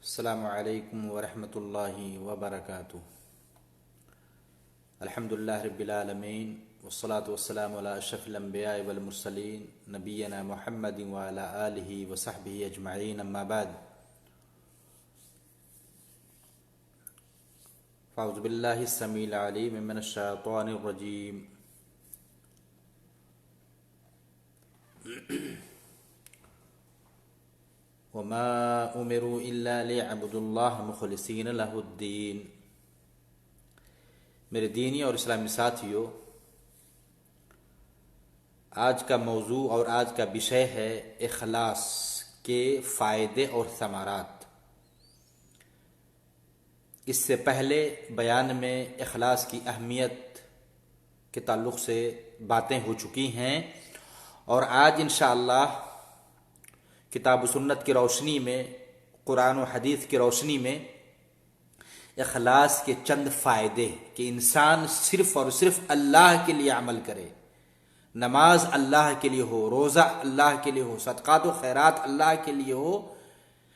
السلام علیکم ورحمۃ اللہ وبرکاتہ۔ الحمد للہ رب العالمین والصلاة والسلام علی اشرف الانبیاء والمرسلین نبینا محمد وعلی آلہ وصحبہ اجمعین، اما بعد فاعوذ باللہ السمیع العلیم من الشیطان الرجیم۔ وما امروا الا ليعبدوا الله مخلصین لہ الدین۔ میرے دینی اور اسلامی ساتھیو، آج کا موضوع اور آج کا وشے ہے اخلاص کے فائدے اور ثمرات۔ اس سے پہلے بیان میں اخلاص کی اہمیت کے تعلق سے باتیں ہو چکی ہیں، اور آج انشاءاللہ کتاب و سنت کی روشنی میں، قرآن و حدیث کی روشنی میں اخلاص کے چند فائدے کہ انسان صرف اور صرف اللہ کے لیے عمل کرے، نماز اللہ کے لیے ہو، روزہ اللہ کے لیے ہو، صدقات و خیرات اللہ کے لیے ہو،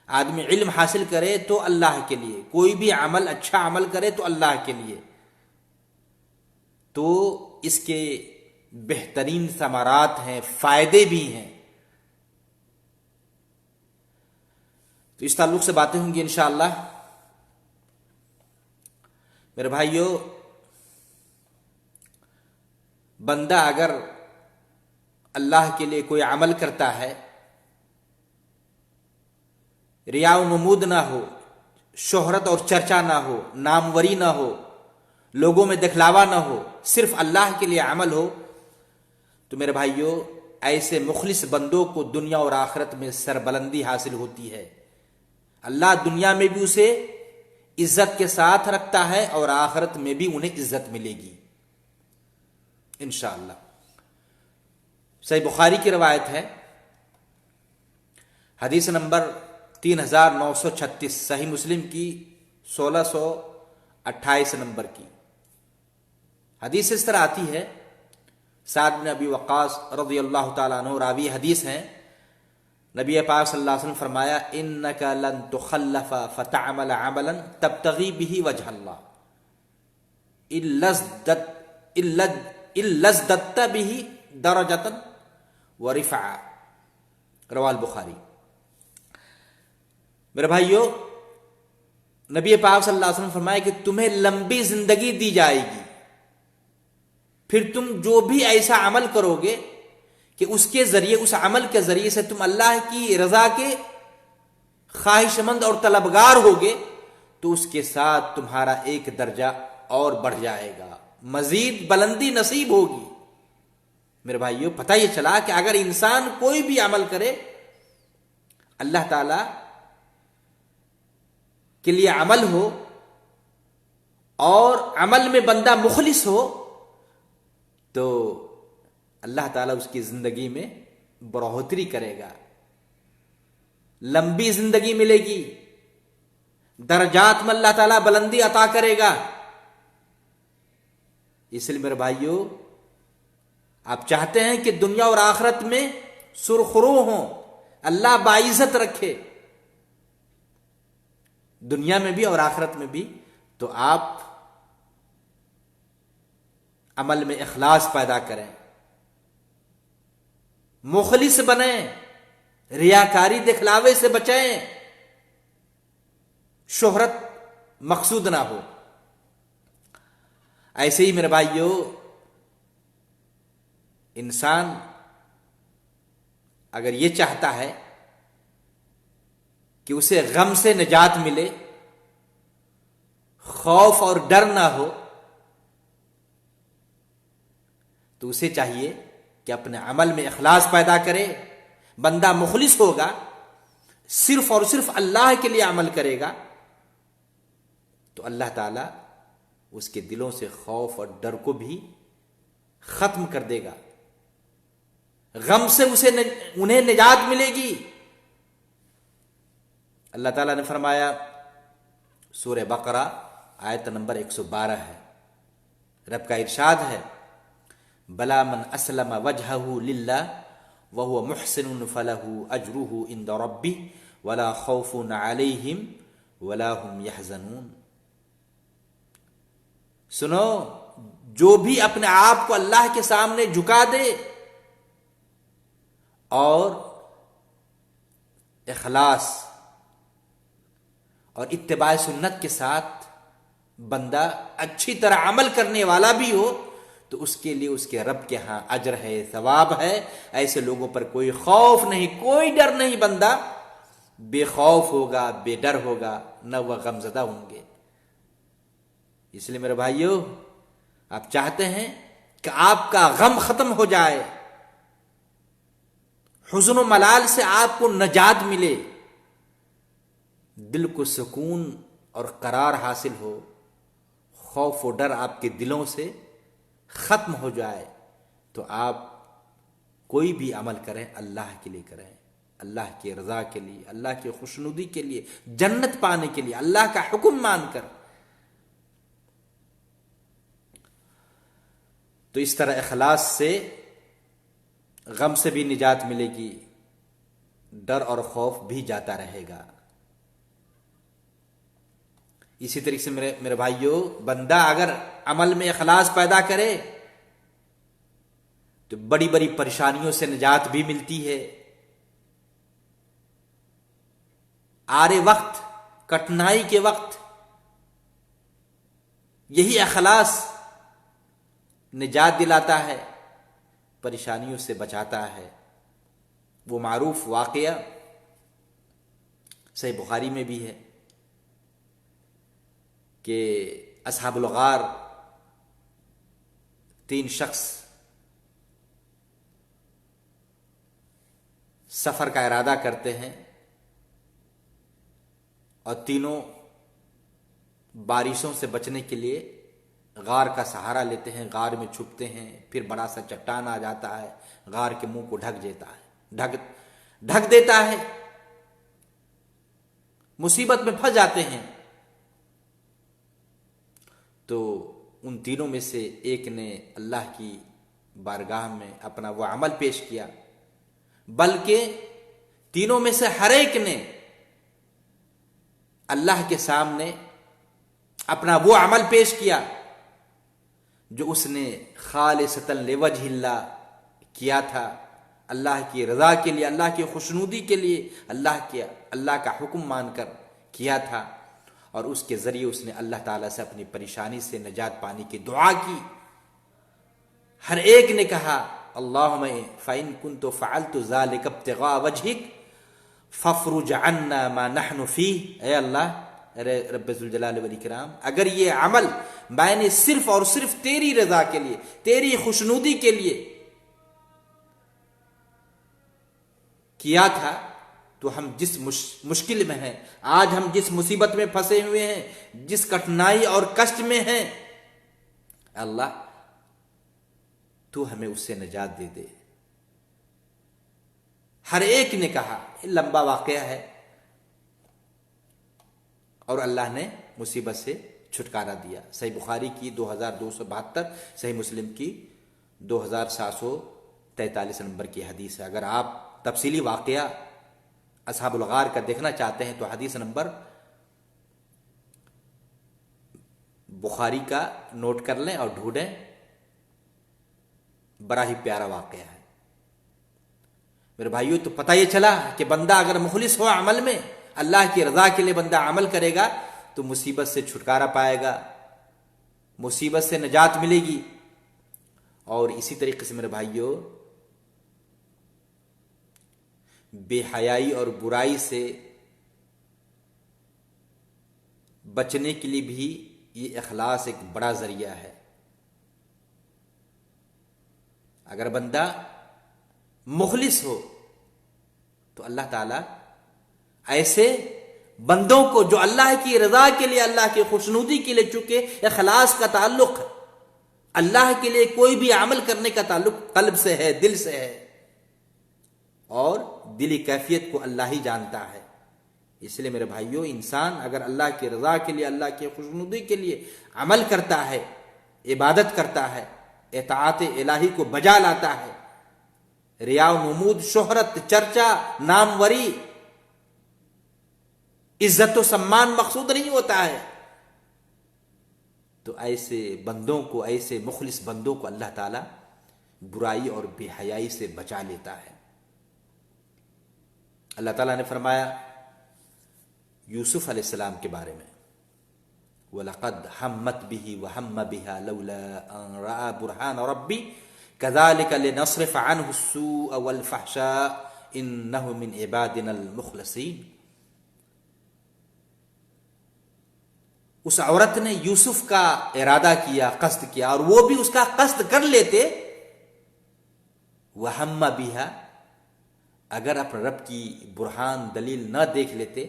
آدمی علم حاصل کرے تو اللہ کے لیے، کوئی بھی عمل اچھا عمل کرے تو اللہ کے لیے، تو اس کے بہترین ثمرات ہیں، فائدے بھی ہیں۔ تو اس تعلق سے باتیں ہوں گی انشاءاللہ۔ میرے بھائیو، بندہ اگر اللہ کے لیے کوئی عمل کرتا ہے، ریا و نمود نہ ہو، شہرت اور چرچا نہ ہو، ناموری نہ ہو، لوگوں میں دکھلاوا نہ ہو، صرف اللہ کے لیے عمل ہو، تو میرے بھائیو ایسے مخلص بندوں کو دنیا اور آخرت میں سربلندی حاصل ہوتی ہے۔ اللہ دنیا میں بھی اسے عزت کے ساتھ رکھتا ہے اور آخرت میں بھی انہیں عزت ملے گی انشاءاللہ۔ صحیح بخاری کی روایت ہے، حدیث نمبر 3936، صحیح مسلم کی 1628 نمبر کی حدیث اس طرح آتی ہے۔ سعد بن ابی وقاص رضی اللہ تعالیٰ عنہ راوی حدیث ہیں۔ نبی پاک صلی اللہ علیہ وسلم فرمایا، انک لن تخلف فتعمل عملا تبتغی به وجہ اللہ الا ازددت به درجة ورفعا، رواہ البخاری۔ میرے بھائیو، نبی پاک صلی اللہ علیہ وسلم فرمایا کہ تمہیں لمبی زندگی دی جائے گی، پھر تم جو بھی ایسا عمل کرو گے کہ اس کے ذریعے، اس عمل کے ذریعے سے تم اللہ کی رضا کے خواہش مند اور طلبگار ہوگے، تو اس کے ساتھ تمہارا ایک درجہ اور بڑھ جائے گا، مزید بلندی نصیب ہوگی۔ میرے بھائیو، پتہ یہ چلا کہ اگر انسان کوئی بھی عمل کرے، اللہ تعالی کے لیے عمل ہو اور عمل میں بندہ مخلص ہو، تو اللہ تعالیٰ اس کی زندگی میں بڑھوتری کرے گا، لمبی زندگی ملے گی، درجات میں اللہ تعالیٰ بلندی عطا کرے گا۔ اس لیے میرے بھائیو، آپ چاہتے ہیں کہ دنیا اور آخرت میں سرخرو ہوں، اللہ باعزت رکھے دنیا میں بھی اور آخرت میں بھی، تو آپ عمل میں اخلاص پیدا کریں، مخلص بنیں، ریاکاری دکھلاوے سے بچیں، شہرت مقصود نہ ہو۔ ایسے ہی میرے بھائیو، انسان اگر یہ چاہتا ہے کہ اسے غم سے نجات ملے، خوف اور ڈر نہ ہو، تو اسے چاہیے کہ اپنے عمل میں اخلاص پیدا کرے۔ بندہ مخلص ہوگا، صرف اور صرف اللہ کے لیے عمل کرے گا، تو اللہ تعالیٰ اس کے دلوں سے خوف اور ڈر کو بھی ختم کر دے گا، غم سے انہیں نجات ملے گی۔ اللہ تعالیٰ نے فرمایا، سورہ بقرہ آیت نمبر 112 ہے، رب کا ارشاد ہے، بلا من اسلم وجہہ للہ وهو محسن فله اجره عند ربه ولا خوف علیہم ولا هم يحزنون۔ سنو، جو بھی اپنے آپ کو اللہ کے سامنے جھکا دے اور اخلاص اور اتباع سنت کے ساتھ بندہ اچھی طرح عمل کرنے والا بھی ہو تو اس کے لیے اس کے رب کے ہاں اجر ہے، ثواب ہے۔ ایسے لوگوں پر کوئی خوف نہیں، کوئی ڈر نہیں، بندہ بے خوف ہوگا، بے ڈر ہوگا، نہ وہ غمزدہ ہوں گے۔ اس لیے میرے بھائیو، آپ چاہتے ہیں کہ آپ کا غم ختم ہو جائے، حزن و ملال سے آپ کو نجات ملے، دل کو سکون اور قرار حاصل ہو، خوف و ڈر آپ کے دلوں سے ختم ہو جائے، تو آپ کوئی بھی عمل کریں اللہ کے لیے کریں، اللہ کی رضا کے لیے، اللہ کی خوشنودی کے لیے، جنت پانے کے لیے، اللہ کا حکم مان کر۔ تو اس طرح اخلاص سے غم سے بھی نجات ملے گی، ڈر اور خوف بھی جاتا رہے گا۔ اسی طریقے سے میرے بھائیوں، بندہ اگر عمل میں اخلاص پیدا کرے تو بڑی بڑی پریشانیوں سے نجات بھی ملتی ہے۔ آرے وقت، کٹھنائی کے وقت یہی اخلاص نجات دلاتا ہے، پریشانیوں سے بچاتا ہے۔ وہ معروف واقعہ صحیح بخاری میں بھی ہے کہ اصحاب الغار 3 شخص سفر کا ارادہ کرتے ہیں اور تینوں بارشوں سے بچنے کے لیے غار کا سہارا لیتے ہیں، غار میں چھپتے ہیں، پھر بڑا سا چٹان آ جاتا ہے، غار کے منہ کو ڈھک دیتا ہے، مصیبت میں پھنس جاتے ہیں۔ تو ان تینوں میں سے ایک نے اللہ کی بارگاہ میں اپنا وہ عمل پیش کیا، بلکہ تینوں میں سے ہر ایک نے اللہ کے سامنے اپنا وہ عمل پیش کیا جو اس نے خالصتاً لوجہ اللہ کیا تھا، اللہ کی رضا کے لیے، اللہ کی خوشنودی کے لیے، اللہ کا حکم مان کر کیا تھا، اور اس کے ذریعے اس نے اللہ تعالیٰ سے اپنی پریشانی سے نجات پانے کی دعا کی۔ ہر ایک نے کہا اللہم فإن كنت فعلت ذلك ابتغاء وجهك فافرج عنا ما نحن فيه۔ اے اللہ، رب ذوالجلال والاکرام، اگر یہ عمل میں نے صرف اور صرف تیری رضا کے لیے، تیری خوشنودی کے لیے کیا تھا، تو ہم جس مشکل میں ہیں، آج ہم جس مصیبت میں پھنسے ہوئے ہیں، جس کٹھنائی اور کشٹ میں ہیں، اللہ تو ہمیں اس سے نجات دے دے۔ ہر ایک نے کہا، لمبا واقعہ ہے، اور اللہ نے مصیبت سے چھٹکارا دیا۔ صحیح بخاری کی 2272، صحیح مسلم کی 2743 نمبر کی حدیث ہے۔ اگر آپ تفصیلی واقعہ اصحاب الغار کا دیکھنا چاہتے ہیں تو حدیث نمبر بخاری کا نوٹ کر لیں اور ڈھونڈیں، بڑا ہی پیارا واقعہ ہے۔ میرے بھائیوں، تو پتہ یہ چلا کہ بندہ اگر مخلص ہو عمل میں، اللہ کی رضا کے لیے بندہ عمل کرے گا تو مصیبت سے چھٹکارا پائے گا، مصیبت سے نجات ملے گی۔ اور اسی طریقے سے میرے بھائیوں، بے حیائی اور برائی سے بچنے کے لیے بھی یہ اخلاص ایک بڑا ذریعہ ہے۔ اگر بندہ مخلص ہو تو اللہ تعالیٰ ایسے بندوں کو جو اللہ کی رضا کے لیے، اللہ کی خوشنودی کے لیے، چونکہ اخلاص کا تعلق اللہ کے لیے کوئی بھی عمل کرنے کا تعلق قلب سے ہے، دل سے ہے، اور دلی کیفیت کو اللہ ہی جانتا ہے۔ اس لیے میرے بھائیوں، انسان اگر اللہ کی رضا کے لیے، اللہ کی خوشنودی کے لیے عمل کرتا ہے، عبادت کرتا ہے، اطاعت الہی کو بجا لاتا ہے، ریا و نمود، شہرت، چرچا، ناموری عزت و سمان مقصود نہیں ہوتا ہے، تو ایسے بندوں کو، ایسے مخلص بندوں کو اللہ تعالیٰ برائی اور بے حیائی سے بچا لیتا ہے۔ اللہ تعالیٰ نے فرمایا یوسف علیہ السلام کے بارے میں، وَلَقَدْ حَمَّتْ بِهِ وَحَمَّ بِهَا لَوْلَا أَن رَأَىٰ بُرْهَانَ رَبِّهِ كَذَٰلِكَ لِنَصْرِفَ عَنْهُ السُّوءَ وَالْفَحْشَاءَ إِنَّهُ مِنْ عِبَادِنَا الْمُخْلَصِينَ۔ اس عورت نے یوسف کا ارادہ کیا، قصد کیا، اور وہ بھی اس کا قصد کر لیتے، وَحَمَّ بِهَا، اگر اپنے رب کی برہان دلیل نہ دیکھ لیتے،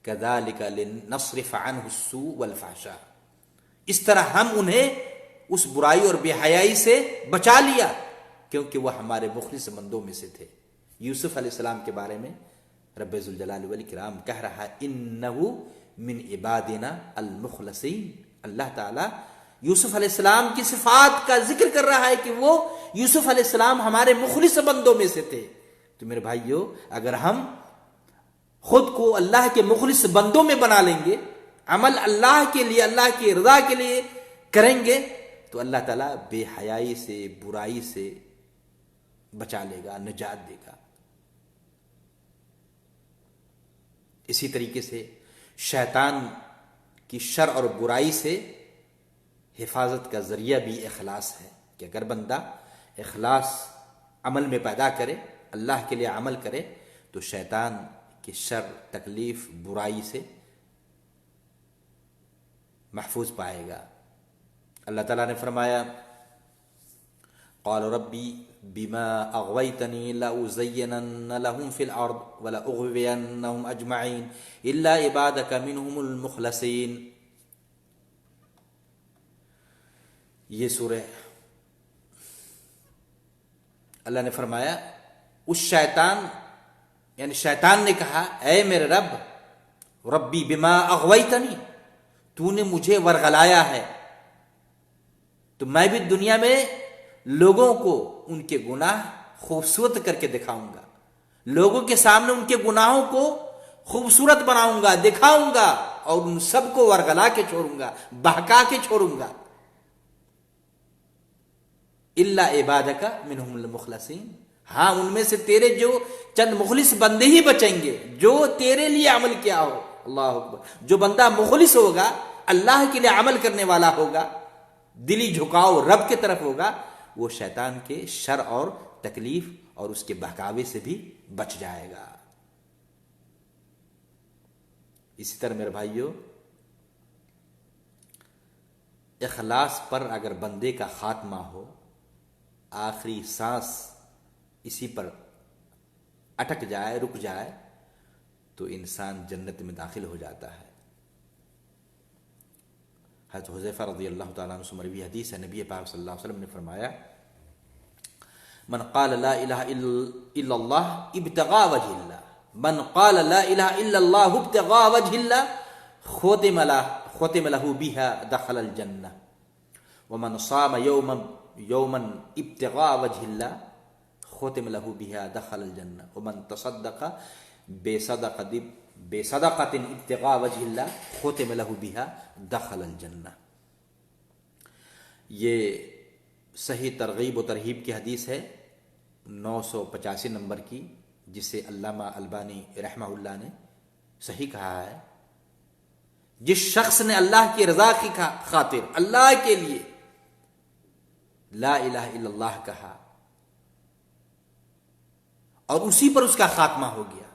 كَذَٰلِكَ لِنَصْرِفَ عَنْهُ السُّوءَ وَالْفَحْشَاءَ، اس طرح ہم انہیں اس برائی اور بے حیائی سے بچا لیا، کیونکہ وہ ہمارے مخلص بندوں میں سے تھے۔ یوسف علیہ السلام کے بارے میں رب ذوالجلال والاکرام کہہ رہا ہے اِنَّهُ مِنْ عِبَادِنَا الْمُخْلَصِينَ۔ اللہ تعالیٰ یوسف علیہ السلام کی صفات کا ذکر کر رہا ہے کہ وہ یوسف علیہ السلام ہمارے مخلص بندوں میں سے تھے۔ تو میرے بھائیو، اگر ہم خود کو اللہ کے مخلص بندوں میں بنا لیں گے، عمل اللہ کے لیے، اللہ کی رضا کے لیے کریں گے، تو اللہ تعالیٰ بے حیائی سے، برائی سے بچا لے گا، نجات دے گا۔ اسی طریقے سے شیطان کی شر اور برائی سے حفاظت کا ذریعہ بھی اخلاص ہے، کہ اگر بندہ اخلاص عمل میں پیدا کرے، اللہ کے لیے عمل کرے، تو شیطان کی شر، تکلیف، برائی سے محفوظ پائے گا۔ اللہ تعالیٰ نے فرمایا قال ربی بما اغویتنی لأزینن لهم فی الارض ولأغوینہم اجمعین الا عبادک منہم المخلصین۔ یہ سورہ، اللہ نے فرمایا اس شیطان، یعنی شیطان نے کہا اے میرے رب، ربی بما اغویتنی، تو نے مجھے ورغلایا ہے، تو میں بھی دنیا میں لوگوں کو ان کے گناہ خوبصورت کر کے دکھاؤں گا، لوگوں کے سامنے ان کے گناہوں کو خوبصورت بناؤں گا، دکھاؤں گا، اور ان سب کو ورغلا کے چھوڑوں گا، بہکا کے چھوڑوں گا۔ الا عبادک منہم المخلصین، ہاں ان میں سے تیرے جو چند مخلص بندے ہی بچیں گے جو تیرے لیے عمل کیا ہو۔ اللہ اکبر۔ جو بندہ مخلص ہوگا، اللہ کے لیے عمل کرنے والا ہوگا، دلی جھکاؤ رب کی طرف ہوگا، وہ شیطان کے شر اور تکلیف اور اس کے بہکاوے سے بھی بچ جائے گا۔ اسی طرح میرے بھائیو، اخلاص پر اگر بندے کا خاتمہ ہو، آخری سانس اسی پر اٹک جائے، رک جائے، تو انسان جنت میں داخل ہو جاتا ہے۔ حضرت حذیفہ رضی اللہ تعالیٰ عنہ سے مروی حدیث ہے، نبی پاک صلی اللہ علیہ وسلم نے فرمایا من قال لا الہ الا اللہ ابتغاء وجہ اللہ، من قال لا الہ الا اللہ ابتغاء وجہ اللہ ختم له بها دخل الجنہ، ومن صام یوما ابتغاء وجہ اللہ ختم له بها دخل الجنہ، ومن تصدق بصدقۃ ابتغاء وجہ اللہ ختم له بها دخل الجنہ۔ یہ صحیح ترغیب و ترہیب کی حدیث ہے 985 نمبر کی، جسے علامہ البانی رحمہ اللہ نے صحیح کہا ہے۔ جس شخص نے اللہ کی رضا کی خاطر، اللہ کے لیے لا الہ الا اللہ کہا اور اسی پر اس کا خاتمہ ہو گیا،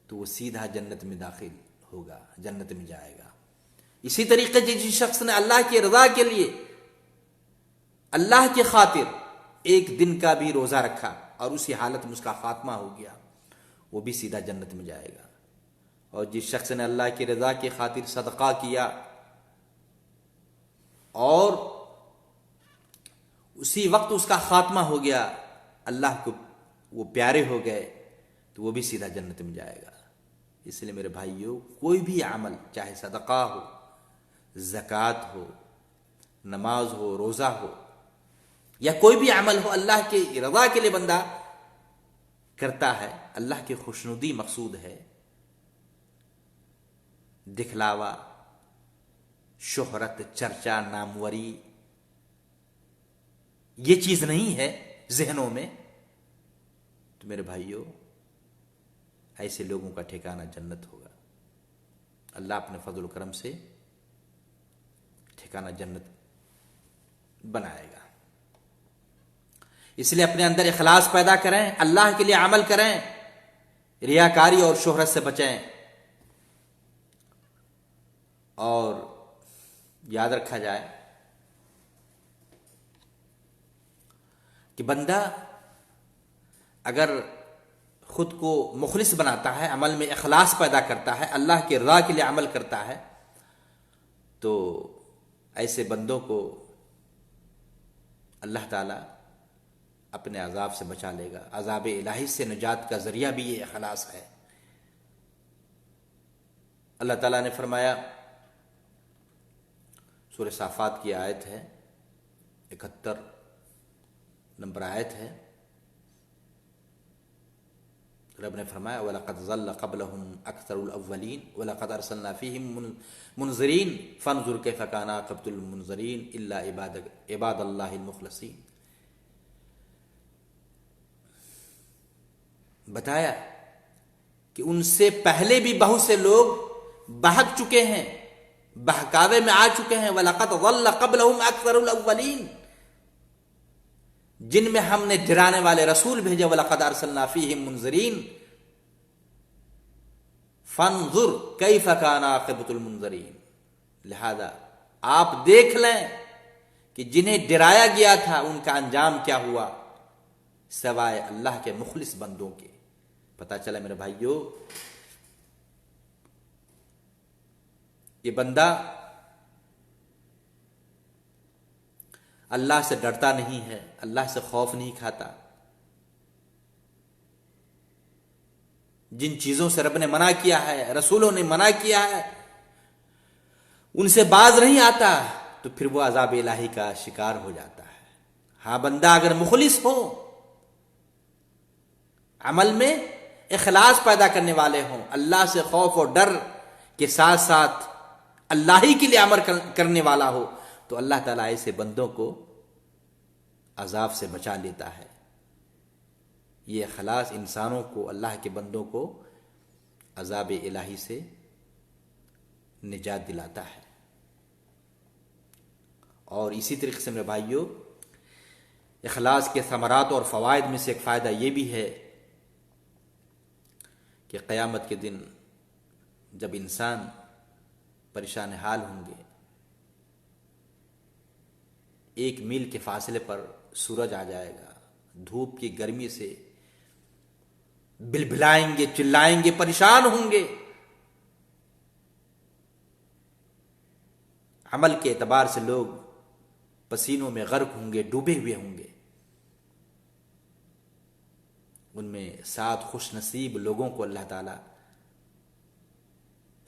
تو وہ سیدھا جنت میں داخل ہوگا، جنت میں جائے گا۔ اسی طریقے سے جس شخص نے اللہ کی رضا کے لیے، اللہ کی خاطر ایک دن کا بھی روزہ رکھا اور اسی حالت میں اس کا خاتمہ ہو گیا، وہ بھی سیدھا جنت میں جائے گا۔ اور جس شخص نے اللہ کی رضا کی خاطر صدقہ کیا اور اسی وقت اس کا خاتمہ ہو گیا، اللہ کو وہ پیارے ہو گئے، تو وہ بھی سیدھا جنت میں جائے گا۔ اس لیے میرے بھائیوں، کوئی بھی عمل، چاہے صدقہ ہو، زکوٰۃ ہو، نماز ہو، روزہ ہو، یا کوئی بھی عمل ہو، اللہ کی رضا کے لیے بندہ کرتا ہے، اللہ کی خوشنودی مقصود ہے، دکھلاوا، شہرت، چرچا، ناموری، یہ چیز نہیں ہے ذہنوں میں، تو میرے بھائیوں ایسے لوگوں کا ٹھکانہ جنت ہوگا۔ اللہ اپنے فضل و کرم سے ٹھکانہ جنت بنائے گا۔ اس لیے اپنے اندر اخلاص پیدا کریں، اللہ کے لیے عمل کریں، ریاکاری اور شہرت سے بچیں، اور یاد رکھا جائے کہ بندہ اگر خود کو مخلص بناتا ہے، عمل میں اخلاص پیدا کرتا ہے، اللہ کی رضا کے لیے عمل کرتا ہے، تو ایسے بندوں کو اللہ تعالی اپنے عذاب سے بچا لے گا۔ عذاب الہی سے نجات کا ذریعہ بھی یہ اخلاص ہے۔ اللہ تعالیٰ نے فرمایا، سورہ صافات کی آیت ہے، 71 نمبر آیت ہے، رب نے فرمایا وَلَقَدْ ضَلَّ قَبْلَهُمْ أَكْثَرُ الْأَوَّلِينَ وَلَقَدْ أَرْسَلْنَا فِيهِمْ مُنذِرِينَ فَانظُرْ كَيْفَ كَانَ عَاقِبَةُ الْمُنذَرِينَ إِلَّا عِبَادَ اللَّهِ الْمُخْلَصِينَ۔ بتایا کہ ان سے پہلے بھی بہت سے لوگ بہک چکے ہیں، بہکاوے میں آ چکے ہیں۔ وَلَقَدْ ضَلَّ قَبْلَهُمْ أَكْثَرُ الْأَوَّلِينَ، جن میں ہم نے ڈرانے والے رسول بھیجے۔ وَلَقَدْ أَرْسَلْنَا فِيهِمْ مُنذِرِينَ فَانظُرْ كَيْفَ كَانَ عَاقِبَةُ الْمُنذَرِينَ، لہذا آپ دیکھ لیں کہ جنہیں ڈرایا گیا تھا ان کا انجام کیا ہوا، سوائے اللہ کے مخلص بندوں کے۔ پتہ چلا میرے بھائیو، یہ بندہ اللہ سے ڈرتا نہیں ہے، اللہ سے خوف نہیں کھاتا، جن چیزوں سے رب نے منع کیا ہے، رسولوں نے منع کیا ہے، ان سے باز نہیں آتا، تو پھر وہ عذاب الہی کا شکار ہو جاتا ہے۔ ہاں، بندہ اگر مخلص ہو، عمل میں اخلاص پیدا کرنے والے ہوں، اللہ سے خوف اور ڈر کے ساتھ ساتھ اللہ ہی کے لیے عمل کرنے والا ہو، تو اللہ تعالیٰ ایسے بندوں کو عذاب سے بچا لیتا ہے۔ یہ اخلاص انسانوں کو، اللہ کے بندوں کو عذاب الہی سے نجات دلاتا ہے۔ اور اسی طریقے سے میرے بھائیوں، اخلاص کے ثمرات اور فوائد میں سے ایک فائدہ یہ بھی ہے کہ قیامت کے دن جب انسان پریشان حال ہوں گے، ایک میل کے فاصلے پر سورج آ جائے گا، دھوپ کی گرمی سے بلبلائیں گے، چلائیں گے، پریشان ہوں گے، عمل کے اعتبار سے لوگ پسینوں میں غرق ہوں گے، ڈوبے ہوئے ہوں گے۔ ان میں 7 خوش نصیب لوگوں کو اللہ تعالی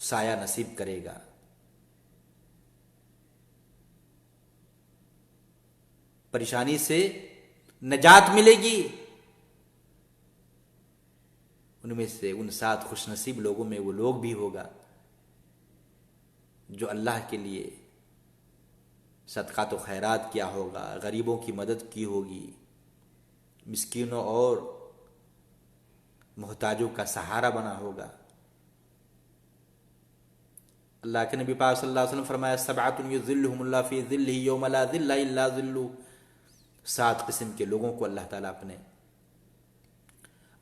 سایہ نصیب کرے گا۔ پریشانی سے نجات ملے گی۔ ان میں سے ان 7 خوش نصیب لوگوں میں وہ لوگ بھی ہوگا جو اللہ کے لیے صدقات و خیرات کیا ہوگا، غریبوں کی مدد کی ہوگی، مسکینوں اور محتاجوں کا سہارا بنا ہوگا۔ اللہ کے نبی پاک صلی اللہ علیہ وسلم فرمایا 7 یظلهم اللہ فی ظلہ یوم لا ظل الا ظلہ، 7 قسم کے لوگوں کو اللہ تعالیٰ اپنے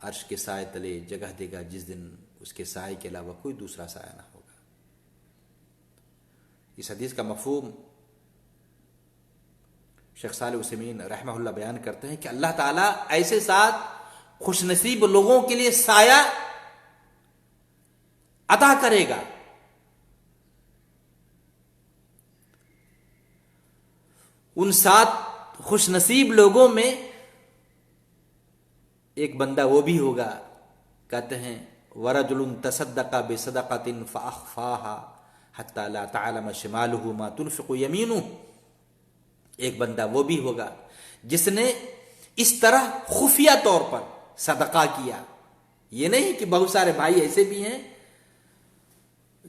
عرش کے سائے تلے جگہ دے گا، جس دن اس کے سائے کے علاوہ کوئی دوسرا سایہ نہ ہوگا۔ اس حدیث کا مفہوم شیخ صالح عثیمین رحمہ اللہ بیان کرتے ہیں کہ اللہ تعالیٰ ایسے 7 خوش نصیب لوگوں کے لیے سایہ عطا کرے گا۔ ان 7 خوش نصیب لوگوں میں ایک بندہ وہ بھی ہوگا، کہتے ہیں وَرَجُلٌ تَصَدَّقَ بِصَدَقَةٍ فَأَخْفَاهَا حَتَّى لَا تَعْلَمَ شِمَالُهُ مَا تُنْفِقُ يَمِينُهُ، ایک بندہ وہ بھی ہوگا جس نے اس طرح خفیہ طور پر صدقہ کیا۔ یہ نہیں کہ بہت سارے بھائی ایسے بھی ہیں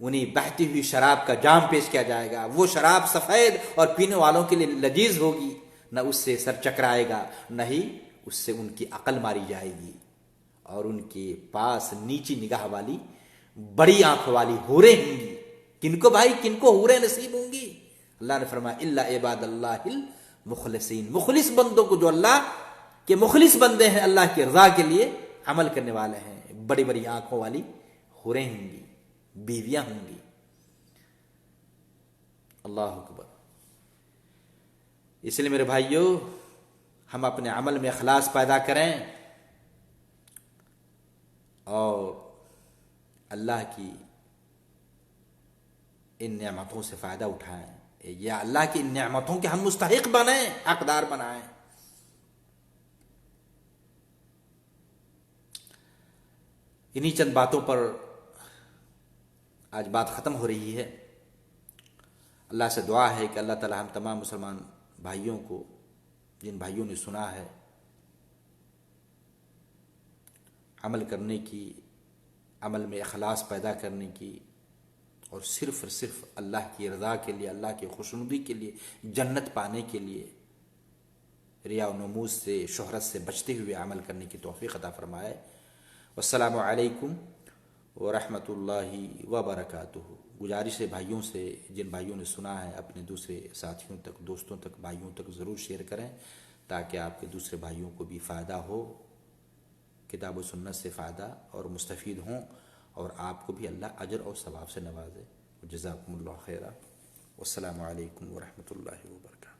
انہیں بہتی ہوئی شراب کا جام پیش کیا جائے گا، وہ شراب سفید اور پینے والوں کے لیے لذیذ ہوگی، نہ اس سے سر چکرائے گا، نہ ہی اس سے ان کی عقل ماری جائے گی، اور ان کے پاس نیچی نگاہ والی بڑی آنکھوں والی حوریں ہوں گی۔ کن کو بھائی، کن کو حوریں نصیب ہوں گی؟ اللہ نے فرمایا الا عباد اللہ المخلصین، مخلص بندوں کو، جو اللہ کے مخلص بندے ہیں، اللہ کی رضا کے لیے عمل کرنے والے ہیں، بڑی بڑی آنکھوں والی حوریں ہوں گی، بیویاں ہوں گی۔ اللہ اکبر۔ اس لیے میرے بھائیوں، ہم اپنے عمل میں اخلاص پیدا کریں اور اللہ کی ان نعمتوں سے فائدہ اٹھائیں، یا اللہ کی ان نعمتوں کے ہم مستحق بنیں، حقدار بنائیں۔ انہی چند باتوں پر آج بات ختم ہو رہی ہے۔ اللہ سے دعا ہے کہ اللہ تعالی ہم تمام مسلمان بھائیوں کو، جن بھائیوں نے سنا ہے، عمل کرنے کی، عمل میں اخلاص پیدا کرنے کی، اور صرف اللہ کی رضا کے لیے، اللہ کی خوشنودی کے لیے، جنت پانے کے لیے، ریا و نموز سے، شہرت سے بچتے ہوئے عمل کرنے کی توفیق عطا فرمائے۔ والسلام علیکم ورحمۃ اللہ وبرکاتہ۔ گزارش ہے بھائیوں سے، جن بھائیوں نے سنا ہے اپنے دوسرے ساتھیوں تک، دوستوں تک، بھائیوں تک ضرور شیئر کریں، تاکہ آپ کے دوسرے بھائیوں کو بھی فائدہ ہو، کتاب و سنت سے فائدہ اور مستفید ہوں، اور آپ کو بھی اللہ اجر اور ثواب سے نوازے۔ جزاکم اللہ خیرا۔ والسلام علیکم ورحمۃ اللہ وبرکاتہ۔